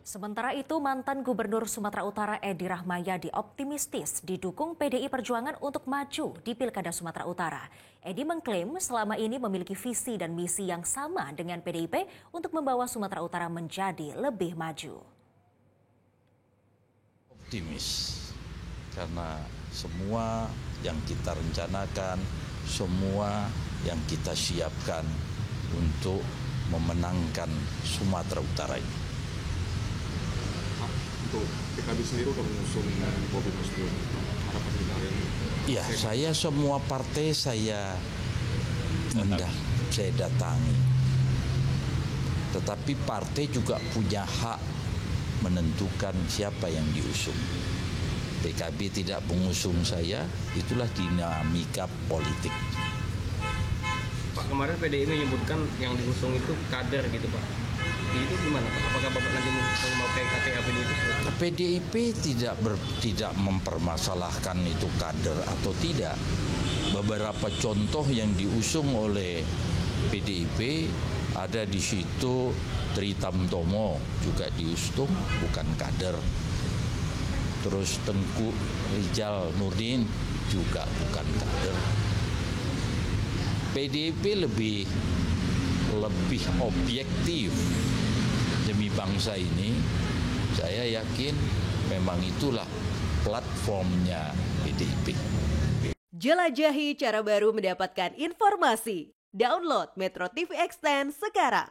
Sementara itu, mantan Gubernur Sumatera Utara Edi Rahmayadi optimistis didukung PDI Perjuangan untuk maju di Pilkada Sumatera Utara. Edi mengklaim selama ini memiliki visi dan misi yang sama dengan PDIP untuk membawa Sumatera Utara menjadi lebih maju. Optimis, karena semua yang kita rencanakan, semua yang kita siapkan untuk memenangkan Sumatera Utara ini. Untuk PKB sendiri udah mengusung Bobi Nasution, harapan kalian? Iya, saya semua partai saya datangi. Tetapi partai juga punya hak menentukan siapa yang diusung. PKB tidak mengusung saya, itulah dinamika politik. Pak, kemarin PDI menyebutkan yang diusung itu kader gitu Pak. Itu gimana Pak? Apakah Bapak nanti mau KTA PDIP? PDIP tidak mempermasalahkan itu kader atau tidak. Beberapa contoh yang diusung oleh PDIP ada di situ. Tri Tamtomo juga diusung, bukan kader. Terus Tengku Rizal Nurdin juga bukan kader. PDIP lebih objektif demi bangsa ini. Saya yakin memang itulah platformnya PDIP. Jelajahi cara baru mendapatkan informasi. Download Metro TV Extend sekarang.